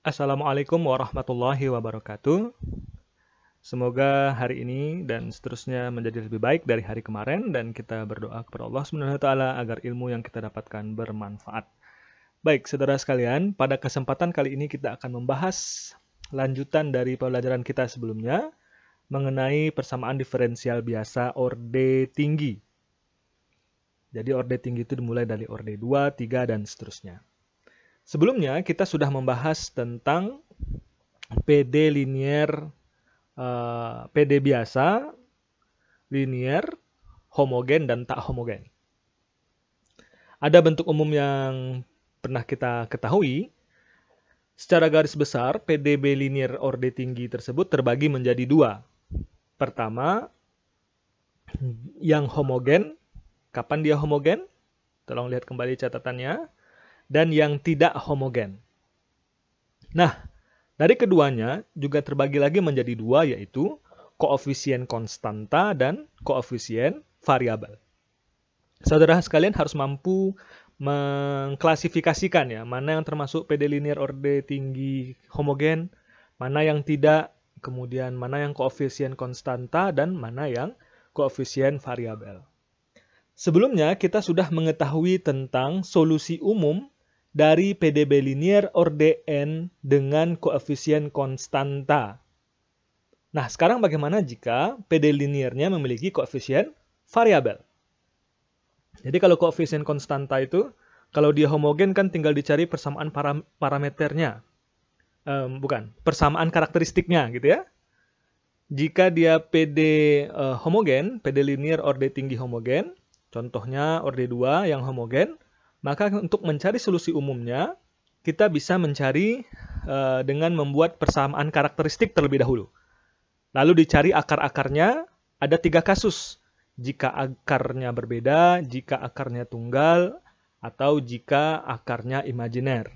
Assalamualaikum warahmatullahi wabarakatuh. Semoga hari ini dan seterusnya menjadi lebih baik dari hari kemarin dan kita berdoa kepada Allah Subhanahu wa taala agar ilmu yang kita dapatkan bermanfaat. Baik, saudara sekalian, pada kesempatan kali ini kita akan membahas lanjutan dari pelajaran kita sebelumnya mengenai persamaan diferensial biasa orde tinggi. Jadi orde tinggi itu dimulai dari orde 2, 3 dan seterusnya. Sebelumnya kita sudah membahas tentang PD linier, PD biasa, linier, homogen, dan tak homogen. Ada bentuk umum yang pernah kita ketahui. Secara garis besar, PDB linier orde tinggi tersebut terbagi menjadi dua. Pertama, yang homogen. Kapan dia homogen? Tolong lihat kembali catatannya. Dan yang tidak homogen. Nah, dari keduanya juga terbagi lagi menjadi dua, yaitu koefisien konstanta dan koefisien variabel. Saudara sekalian harus mampu mengklasifikasikan ya, mana yang termasuk PD linier orde tinggi homogen, mana yang tidak, kemudian mana yang koefisien konstanta dan mana yang koefisien variabel. Sebelumnya kita sudah mengetahui tentang solusi umum dari PDB linier orde n dengan koefisien konstanta. Nah, sekarang bagaimana jika PD liniernya memiliki koefisien variabel? Jadi kalau koefisien konstanta itu, kalau dia homogen kan tinggal dicari persamaan parameternya. Persamaan karakteristiknya gitu ya. Jika dia PD homogen, PD linier orde tinggi homogen, contohnya orde 2 yang homogen, maka untuk mencari solusi umumnya, kita bisa mencari dengan membuat persamaan karakteristik terlebih dahulu. Lalu dicari akar-akarnya, ada 3 kasus. Jika akarnya berbeda, jika akarnya tunggal, atau jika akarnya imajiner.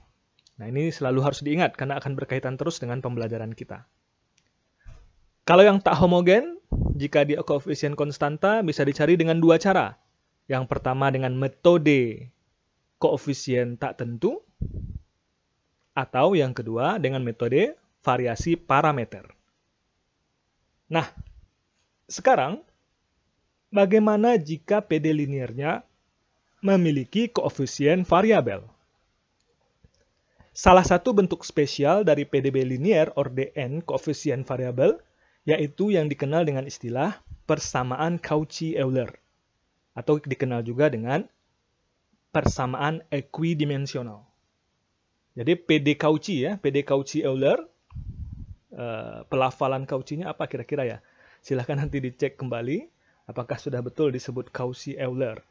Nah, ini selalu harus diingat karena akan berkaitan terus dengan pembelajaran kita. Kalau yang tak homogen, jika dia koefisien konstanta, bisa dicari dengan 2 cara. Yang pertama dengan metode koefisien tak tentu, atau yang kedua dengan metode variasi parameter. Nah, sekarang bagaimana jika PD liniernya memiliki koefisien variabel? Salah satu bentuk spesial dari PDB linier orde n koefisien variabel yaitu yang dikenal dengan istilah persamaan Cauchy-Euler atau dikenal juga dengan persamaan ekuidimensional. Jadi PD Cauchy ya, PD Cauchy-Euler, pelafalan Cauchy-nya apa kira-kira ya? Silahkan nanti dicek kembali apakah sudah betul disebut Cauchy-Euler.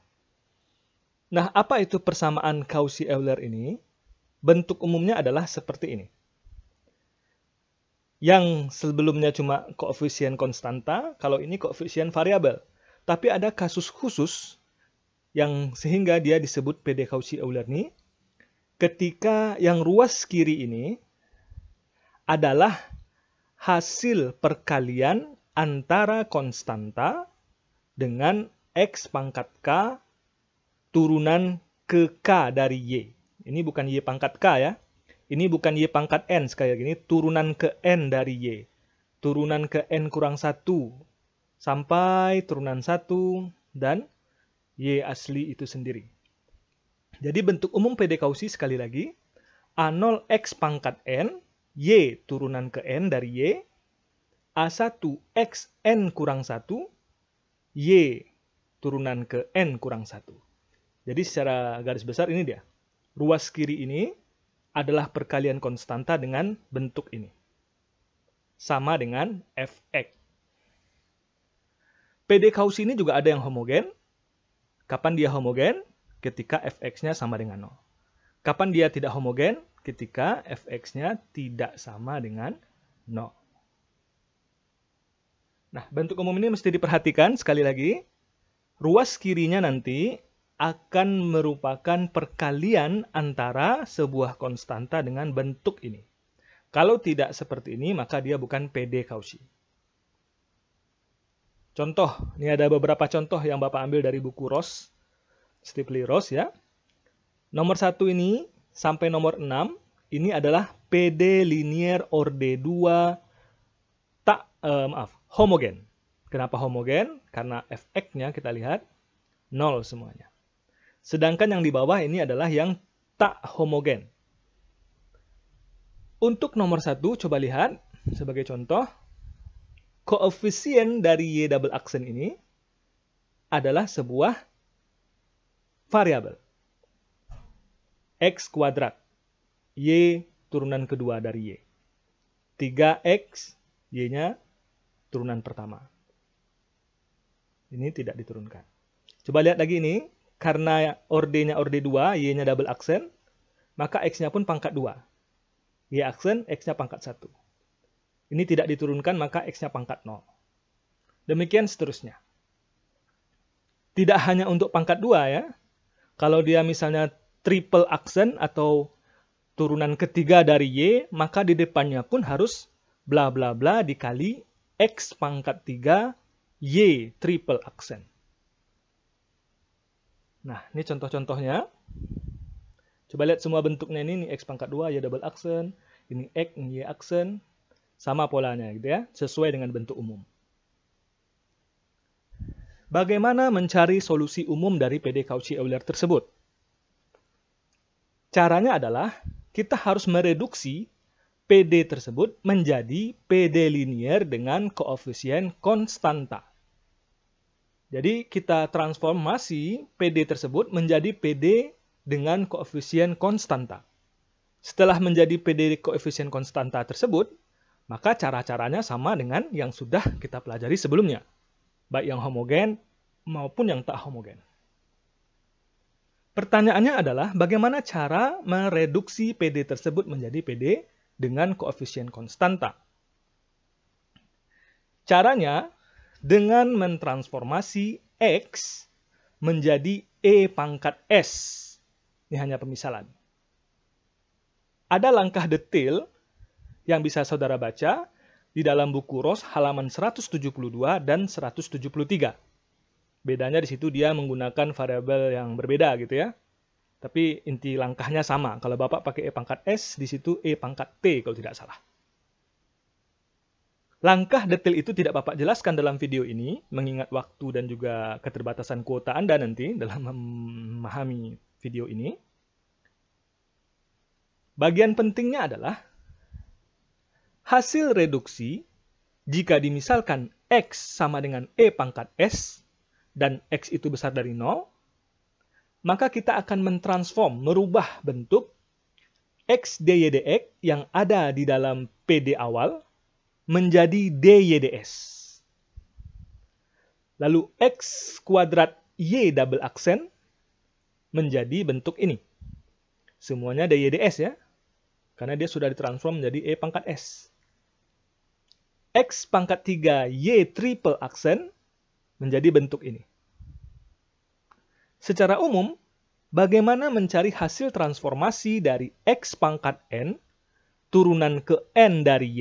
Nah, apa itu persamaan Cauchy-Euler ini? Bentuk umumnya adalah seperti ini. Yang sebelumnya cuma koefisien konstanta, kalau ini koefisien variabel. Tapi ada kasus khusus yang sehingga dia disebut PD Cauchy-Euler ini, ketika yang ruas kiri ini adalah hasil perkalian antara konstanta dengan X pangkat K turunan ke K dari Y. Ini bukan Y pangkat K ya. Ini bukan Y pangkat N, sekali lagi ini turunan ke N dari Y. Turunan ke N kurang 1 sampai turunan 1 dan Y asli itu sendiri. Jadi bentuk umum PD Cauchy sekali lagi, A0 X pangkat N, Y turunan ke N dari Y, A1 X N kurang 1, Y turunan ke N kurang 1. Jadi secara garis besar ini dia. Ruas kiri ini adalah perkalian konstanta dengan bentuk ini. Sama dengan Fx. PD Cauchy ini juga ada yang homogen. Kapan dia homogen? Ketika Fx-nya sama dengan 0. Kapan dia tidak homogen? Ketika Fx-nya tidak sama dengan 0. Nah, bentuk umum ini mesti diperhatikan sekali lagi. Ruas kirinya nanti akan merupakan perkalian antara sebuah konstanta dengan bentuk ini. Kalau tidak seperti ini, maka dia bukan PD Cauchy. Contoh, ini ada beberapa contoh yang Bapak ambil dari buku Stipley Ross ya. Nomor 1 ini sampai nomor 6, ini adalah PD linear orde 2 homogen. Kenapa homogen? Karena Fx-nya kita lihat 0 semuanya. Sedangkan yang di bawah ini adalah yang tak homogen. Untuk nomor 1, coba lihat sebagai contoh. Koefisien dari Y double aksen ini adalah sebuah variabel. X kuadrat. Y turunan kedua dari Y. 3X, Y-nya turunan pertama. Ini tidak diturunkan. Coba lihat lagi ini. Karena orde-nya orde 2, Y-nya double aksen, maka X-nya pun pangkat 2. Y aksen, X-nya pangkat 1. Ini tidak diturunkan, maka X-nya pangkat 0. Demikian seterusnya. Tidak hanya untuk pangkat 2 ya. Kalau dia misalnya triple aksen atau turunan ketiga dari Y, maka di depannya pun harus bla bla bla dikali X pangkat 3 Y triple aksen. Nah, ini contoh-contohnya. Coba lihat semua bentuknya ini X pangkat 2, Y double aksen, ini X, Y aksen. Sama polanya gitu ya, sesuai dengan bentuk umum. Bagaimana mencari solusi umum dari PD Cauchy-Euler tersebut? Caranya adalah kita harus mereduksi PD tersebut menjadi PD linear dengan koefisien konstanta. Jadi kita transformasi PD tersebut menjadi PD dengan koefisien konstanta. Setelah menjadi PD koefisien konstanta tersebut, maka cara-caranya sama dengan yang sudah kita pelajari sebelumnya. Baik yang homogen maupun yang tak homogen. Pertanyaannya adalah bagaimana cara mereduksi PD tersebut menjadi PD dengan koefisien konstanta? Caranya dengan mentransformasi X menjadi E pangkat S. Ini hanya pemisalan. Ada langkah detail yang bisa saudara baca di dalam buku ROS halaman 172 dan 173. Bedanya di situ dia menggunakan variabel yang berbeda gitu ya. Tapi inti langkahnya sama. Kalau Bapak pakai E pangkat S, di situ E pangkat T kalau tidak salah. Langkah detail itu tidak Bapak jelaskan dalam video ini, mengingat waktu dan juga keterbatasan kuota Anda nanti dalam memahami video ini. Bagian pentingnya adalah hasil reduksi jika dimisalkan X sama dengan E pangkat S dan X itu besar dari 0, maka kita akan mentransform, merubah bentuk X dy dx yang ada di dalam PD awal menjadi dy ds. Lalu X kuadrat Y double aksen menjadi bentuk ini. Semuanya dy ds ya, karena dia sudah ditransform menjadi E pangkat S. X pangkat 3 Y triple aksen menjadi bentuk ini. Secara umum, bagaimana mencari hasil transformasi dari X pangkat N turunan ke N dari Y?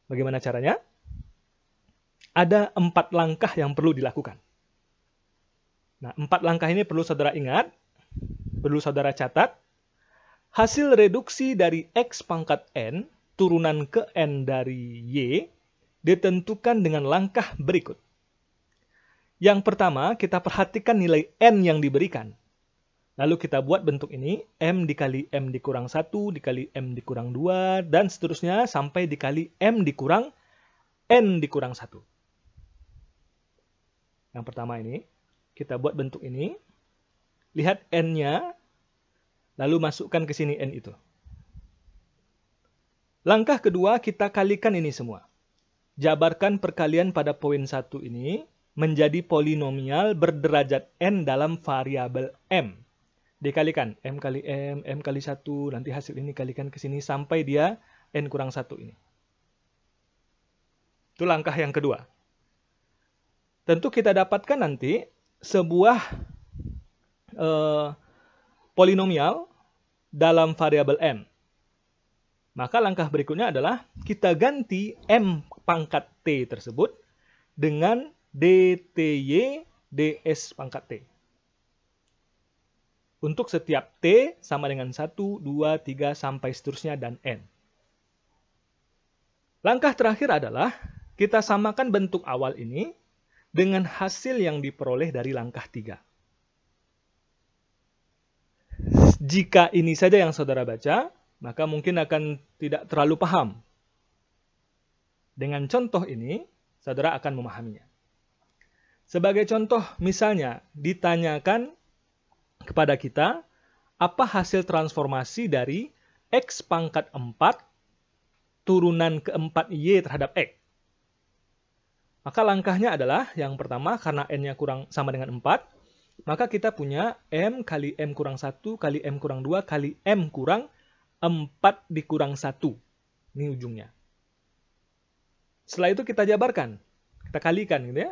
Bagaimana caranya? Ada 4 langkah yang perlu dilakukan. Nah, 4 langkah ini perlu saudara ingat, perlu saudara catat. Hasil reduksi dari X pangkat N turunan ke N dari Y ditentukan dengan langkah berikut. Yang pertama, kita perhatikan nilai N yang diberikan. Lalu kita buat bentuk ini, M dikali M dikurang 1, dikali M dikurang 2, dan seterusnya sampai dikali M dikurang N dikurang 1. Yang pertama ini, kita buat bentuk ini. Lihat N-nya, lalu masukkan ke sini N itu. Langkah kedua, kita kalikan ini semua. Jabarkan perkalian pada poin 1 ini menjadi polinomial berderajat N dalam variabel M. Dikalikan M kali M, M kali 1, nanti hasil ini kalikan ke sini sampai dia N kurang 1 ini. Itu langkah yang kedua. Tentu kita dapatkan nanti sebuah polinomial dalam variabel M. Maka langkah berikutnya adalah kita ganti M pangkat T tersebut dengan DTY ds pangkat T. untuk setiap T sama dengan 1, 2, 3, sampai seterusnya, dan N. Langkah terakhir adalah kita samakan bentuk awal ini dengan hasil yang diperoleh dari langkah 3. Jika ini saja yang saudara baca, maka mungkin akan tidak terlalu paham. Dengan contoh ini, saudara akan memahaminya. Sebagai contoh, misalnya ditanyakan kepada kita, apa hasil transformasi dari X pangkat 4 turunan keempat Y terhadap X? Maka langkahnya adalah, yang pertama, karena N-nya sama dengan 4, maka kita punya M kali M kurang 1 kali M kurang 2 kali M kurang 4 dikurang 1. Ini ujungnya. Setelah itu kita jabarkan. Kita kalikan gitu ya.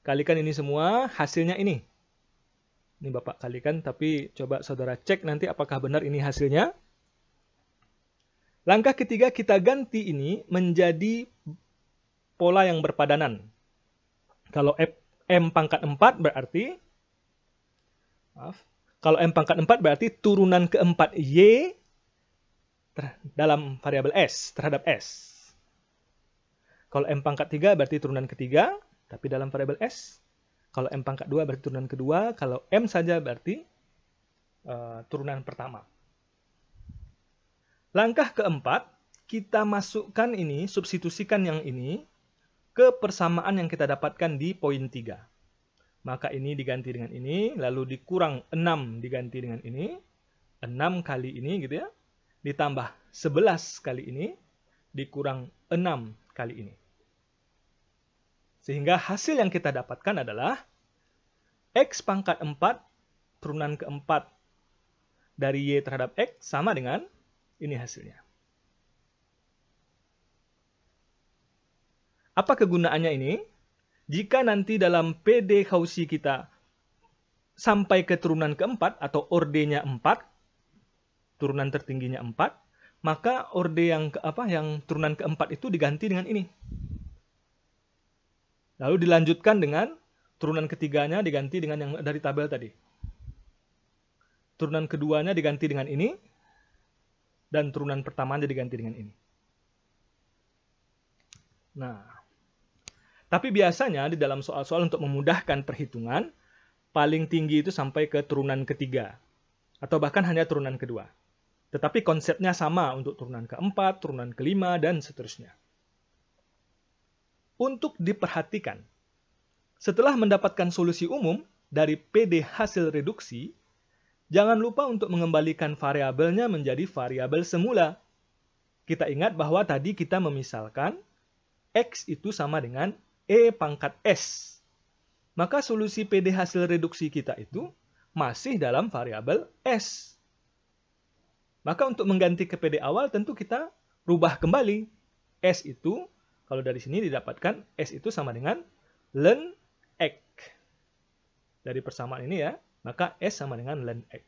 Kalikan ini semua, hasilnya ini. Ini Bapak kalikan, tapi coba saudara cek nanti apakah benar ini hasilnya. Langkah ketiga, kita ganti ini menjadi pola yang berpadanan. Kalau M pangkat 4 berarti, kalau M pangkat 4 berarti turunan keempat Y dalam variabel S terhadap S. Kalau M pangkat 3 berarti turunan ketiga, tapi dalam variabel S. Kalau M pangkat 2 berarti turunan kedua, kalau M saja berarti turunan pertama. Langkah keempat, kita masukkan ini, substitusikan yang ini ke persamaan yang kita dapatkan di poin 3. Maka ini diganti dengan ini, lalu dikurang 6 diganti dengan ini, 6 kali ini gitu ya, ditambah 11 kali ini, dikurang 6 kali ini. Sehingga hasil yang kita dapatkan adalah X pangkat 4 turunan keempat dari Y terhadap X sama dengan ini hasilnya. Apa kegunaannya ini? Jika nanti dalam PD Cauchy kita sampai ke turunan keempat atau orde-nya 4, turunan tertingginya 4, maka orde yang turunan keempat itu diganti dengan ini. Lalu dilanjutkan dengan turunan ketiganya diganti dengan yang dari tabel tadi. Turunan keduanya diganti dengan ini, dan turunan pertamanya diganti dengan ini. Nah, tapi biasanya di dalam soal-soal untuk memudahkan perhitungan, paling tinggi itu sampai ke turunan ketiga, atau bahkan hanya turunan kedua. Tetapi konsepnya sama untuk turunan keempat, turunan kelima, dan seterusnya. Untuk diperhatikan, setelah mendapatkan solusi umum dari PD hasil reduksi, jangan lupa untuk mengembalikan variabelnya menjadi variabel semula. Kita ingat bahwa tadi kita memisalkan X itu sama dengan E pangkat S. Maka solusi PD hasil reduksi kita itu masih dalam variabel S. Maka untuk mengganti ke PD awal tentu kita rubah kembali. S itu, kalau dari sini didapatkan S itu sama dengan ln X. Dari persamaan ini ya, maka S sama dengan ln X.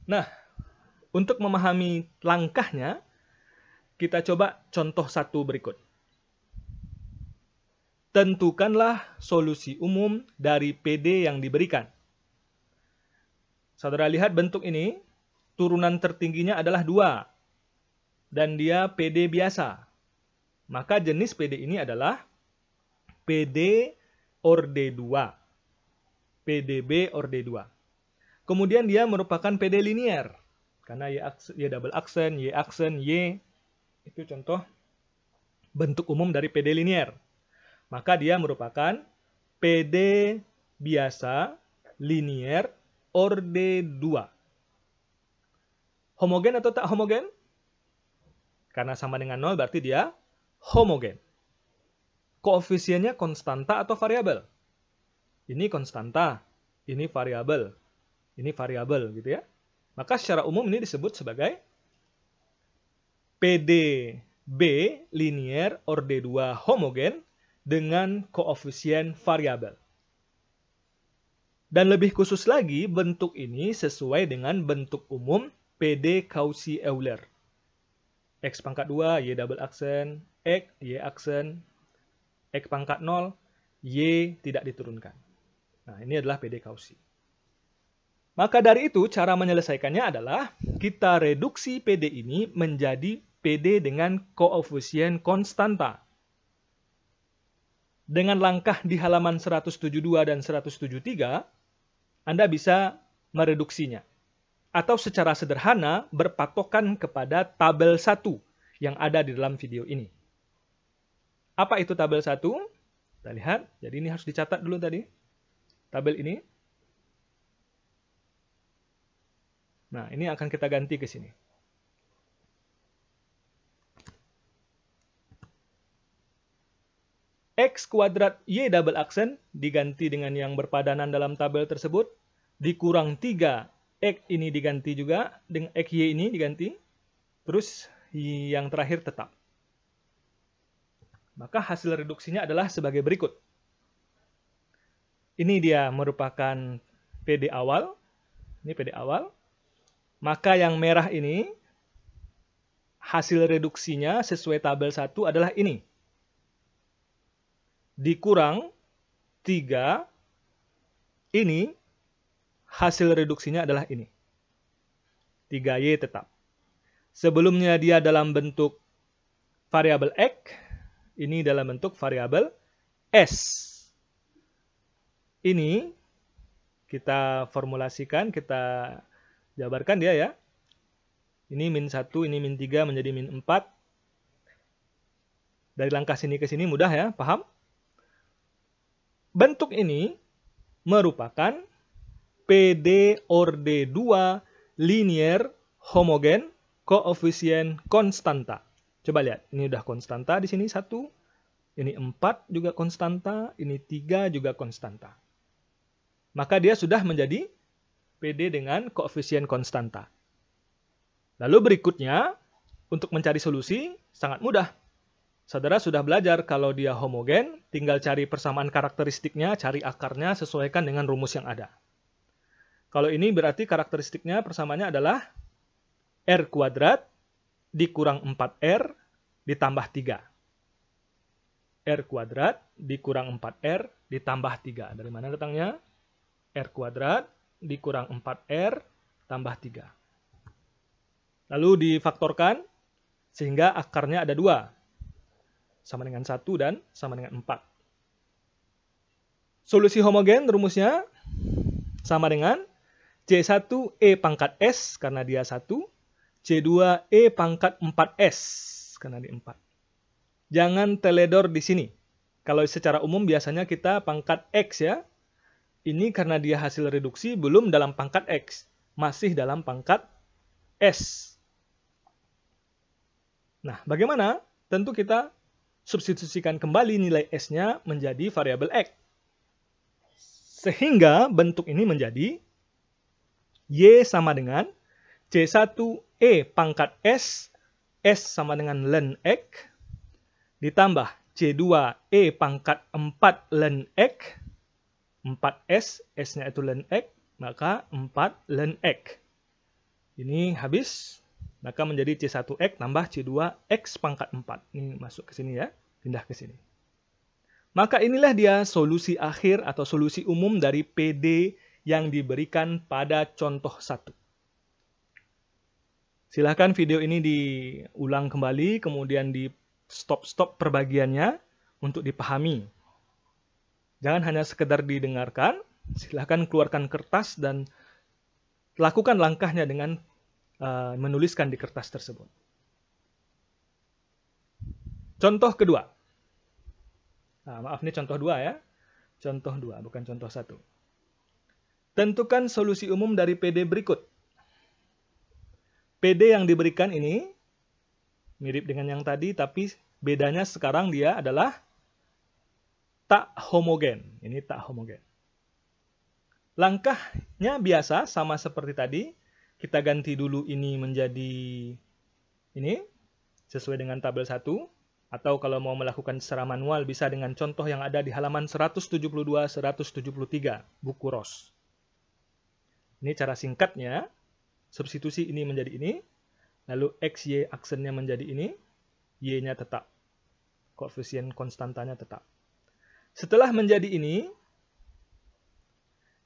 Nah, untuk memahami langkahnya, kita coba contoh satu berikut. Tentukanlah solusi umum dari PD yang diberikan. Saudara lihat bentuk ini, turunan tertingginya adalah 2. Dan dia PD biasa. Maka jenis PD ini adalah PD orde 2. PDB orde 2. Kemudian dia merupakan PD linier. Karena Y double aksen, Y aksen, Y. Itu contoh bentuk umum dari PD linier. Maka dia merupakan PD biasa linier orde 2. Homogen atau tak homogen? Karena sama dengan 0 berarti dia homogen. Koefisiennya konstanta atau variabel? Ini konstanta, ini variabel. Ini variabel gitu ya. Maka secara umum ini disebut sebagai PDB linier orde 2 homogen dengan koefisien variabel. Dan lebih khusus lagi, bentuk ini sesuai dengan bentuk umum PD Cauchy-Euler. X pangkat 2, Y double aksen, X, Y aksen, X pangkat 0, Y tidak diturunkan. Nah, ini adalah PD Cauchy. Maka dari itu, cara menyelesaikannya adalah kita reduksi PD ini menjadi PD dengan koefisien konstanta. Dengan langkah di halaman 172 dan 173, Anda bisa mereduksinya. Atau secara sederhana berpatokan kepada tabel 1 yang ada di dalam video ini. Apa itu tabel 1? Kita lihat, jadi ini harus dicatat dulu tadi. Tabel ini. Nah, ini akan kita ganti ke sini. X kuadrat Y double aksen diganti dengan yang berpadanan dalam tabel tersebut. Dikurang 3, X ini diganti juga, dengan X Y ini diganti. Terus yang terakhir tetap. Maka hasil reduksinya adalah sebagai berikut. Ini dia merupakan PD awal. Ini PD awal. Maka yang merah ini, hasil reduksinya sesuai tabel 1 adalah ini. Dikurang 3, ini, hasil reduksinya adalah ini. 3Y tetap. Sebelumnya dia dalam bentuk variabel X, ini dalam bentuk variabel S. Ini kita formulasikan, kita jabarkan dia ya. Ini min 1, ini min 3 menjadi min 4. Dari langkah sini ke sini mudah ya, paham? Bentuk ini merupakan PD orde 2 linear homogen koefisien konstanta. Coba lihat, ini udah konstanta di sini 1, ini 4 juga konstanta, ini 3 juga konstanta. Maka dia sudah menjadi PD dengan koefisien konstanta. Lalu berikutnya, untuk mencari solusi, sangat mudah. Saudara sudah belajar kalau dia homogen, tinggal cari persamaan karakteristiknya, cari akarnya, sesuaikan dengan rumus yang ada. Kalau ini berarti karakteristiknya persamaannya adalah R kuadrat dikurang 4R ditambah 3. R kuadrat dikurang 4R ditambah 3. Dari mana datangnya? R kuadrat dikurang 4R tambah 3. Lalu difaktorkan sehingga akarnya ada 2. Sama dengan 1 dan sama dengan 4. Solusi homogen rumusnya sama dengan C1E pangkat S karena dia 1, C2E pangkat 4S karena dia 4. Jangan teledor di sini. Kalau secara umum biasanya kita pangkat X ya. Ini karena dia hasil reduksi belum dalam pangkat X. Masih dalam pangkat S. Nah, bagaimana? Tentu kita substitusikan kembali nilai S-nya menjadi variabel X. Sehingga bentuk ini menjadi Y sama dengan C1E pangkat S, S sama dengan ln X, ditambah C2E pangkat 4 ln X, 4S, S-nya itu ln X, maka 4 ln X. Ini habis, maka menjadi C1X tambah C2X pangkat 4. Ini masuk ke sini ya, pindah ke sini. Maka inilah dia solusi akhir atau solusi umum dari PD yang diberikan pada contoh 1. Silahkan video ini diulang kembali, kemudian di stop-stop perbagiannya untuk dipahami. Jangan hanya sekedar didengarkan, silahkan keluarkan kertas dan lakukan langkahnya dengan menuliskan di kertas tersebut. Contoh kedua. Nah, maaf, ini contoh 2 ya. Contoh 2, bukan contoh 1. Tentukan solusi umum dari PD berikut. PD yang diberikan ini mirip dengan yang tadi, tapi bedanya sekarang dia adalah tak homogen. Ini tak homogen. Langkahnya biasa, sama seperti tadi. Kita ganti dulu ini menjadi ini, sesuai dengan tabel 1. Atau kalau mau melakukan secara manual, bisa dengan contoh yang ada di halaman 172-173, buku ROS. Ini cara singkatnya. Substitusi ini menjadi ini. Lalu X, Y aksennya menjadi ini. Y-nya tetap. Koefisien konstantanya tetap. Setelah menjadi ini,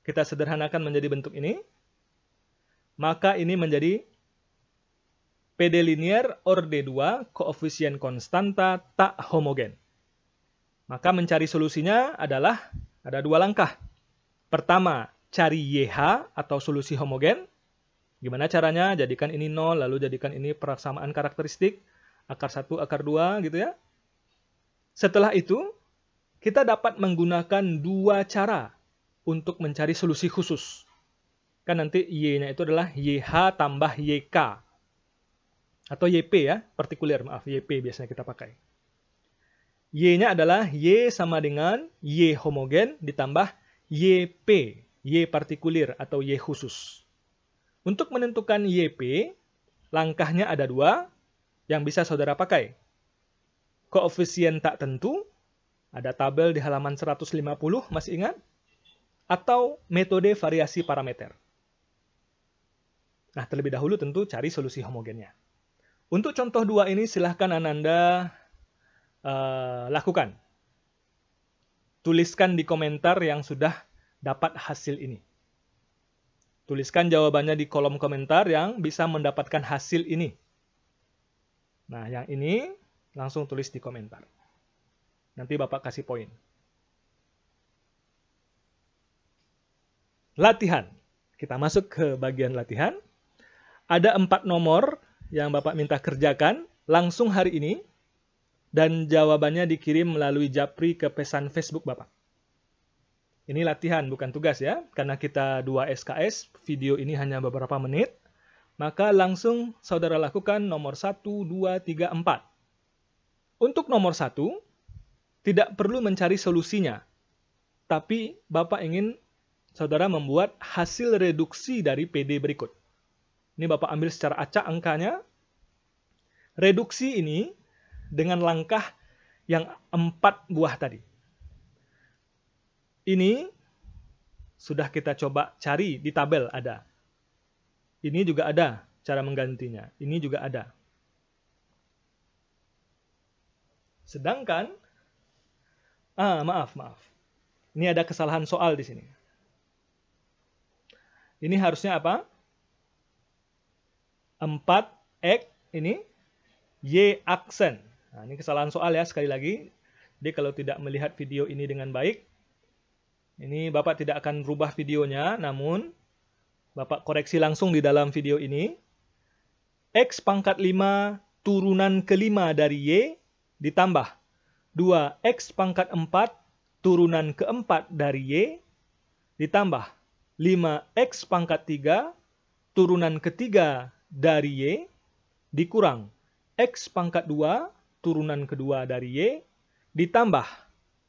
kita sederhanakan menjadi bentuk ini. maka ini menjadi PD linier orde 2, koefisien konstanta tak homogen. Maka mencari solusinya adalah ada dua langkah. Pertama, cari YH atau solusi homogen. Gimana caranya? Jadikan ini 0, lalu jadikan ini persamaan karakteristik, akar 1, akar 2, gitu ya. Setelah itu, kita dapat menggunakan dua cara untuk mencari solusi khusus. Kan nanti Y-nya itu adalah YH tambah YK. Atau YP ya, partikuler, maaf, YP biasanya kita pakai. Y-nya adalah Y sama dengan Y homogen ditambah YP, Y partikulir atau Y khusus. Untuk menentukan YP, langkahnya ada dua yang bisa saudara pakai. Koefisien tak tentu, ada tabel di halaman 150, masih ingat? Atau metode variasi parameter. Nah, terlebih dahulu tentu cari solusi homogennya. Untuk contoh dua ini silahkan Ananda lakukan. Tuliskan di komentar yang sudah dapat hasil ini. Tuliskan jawabannya di kolom komentar yang bisa mendapatkan hasil ini. Nah, yang ini langsung tulis di komentar. Nanti Bapak kasih poin. Latihan. Kita masuk ke bagian latihan. Ada 4 nomor yang Bapak minta kerjakan langsung hari ini, dan jawabannya dikirim melalui Japri ke pesan Facebook Bapak. Ini latihan, bukan tugas ya, karena kita 2 SKS, video ini hanya beberapa menit, maka langsung saudara lakukan nomor 1, 2, 3, 4. Untuk nomor 1, tidak perlu mencari solusinya, tapi Bapak ingin saudara membuat hasil reduksi dari PD berikut. Ini Bapak ambil secara acak angkanya. Reduksi ini dengan langkah yang 4 buah tadi. Ini sudah kita coba cari di tabel ada. Ini juga ada cara menggantinya. Ini juga ada. Sedangkan, maaf. Ini ada kesalahan soal di sini. Ini harusnya apa? 4X ini Y aksen. Nah, ini kesalahan soal ya, sekali lagi. Jadi kalau tidak melihat video ini dengan baik, ini Bapak tidak akan rubah videonya, namun Bapak koreksi langsung di dalam video ini. X pangkat 5 turunan ke-5 dari Y ditambah 2X pangkat 4 turunan ke-4 dari Y ditambah 5X pangkat 3 turunan ke-3 dari Y dikurang X pangkat 2 turunan kedua dari Y ditambah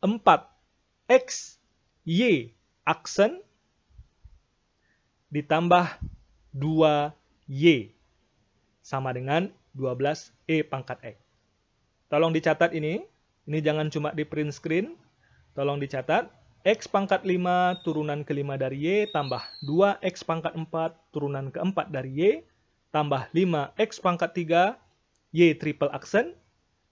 4X Y aksen ditambah 2Y sama dengan 12E pangkat X. Tolong dicatat ini jangan cuma di print screen, tolong dicatat. X pangkat 5 turunan ke-5 dari Y tambah 2X pangkat 4 turunan ke-4 dari Y tambah 5X pangkat 3 Y triple aksen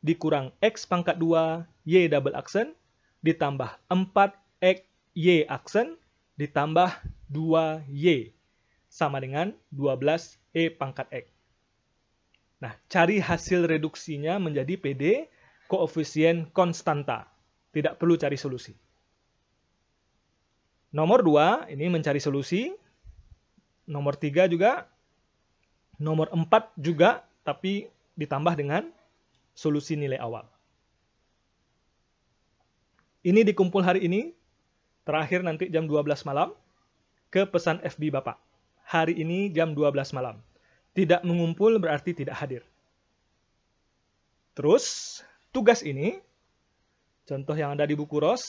dikurang X pangkat 2 Y double aksen ditambah 4X Y aksen ditambah 2Y sama dengan 12E pangkat X. Nah, cari hasil reduksinya menjadi PD koefisien konstanta. Tidak perlu cari solusi. Nomor 2, ini mencari solusi. Nomor 3 juga. Nomor 4 juga, tapi ditambah dengan solusi nilai awal. Ini dikumpul hari ini, terakhir nanti jam 12 malam, ke pesan FB Bapak. Hari ini jam 12 malam. Tidak mengumpul berarti tidak hadir. Terus, tugas ini, contoh yang ada di buku ROS,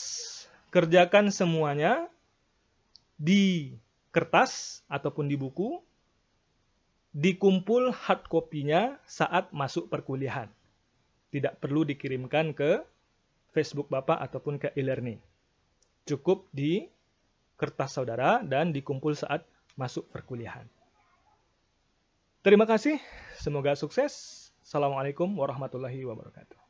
kerjakan semuanya di kertas ataupun di buku, dikumpul hard copy-nya saat masuk perkuliahan. Tidak perlu dikirimkan ke Facebook Bapak ataupun ke e-learning. Cukup di kertas saudara dan dikumpul saat masuk perkuliahan. Terima kasih, semoga sukses. Assalamualaikum warahmatullahi wabarakatuh.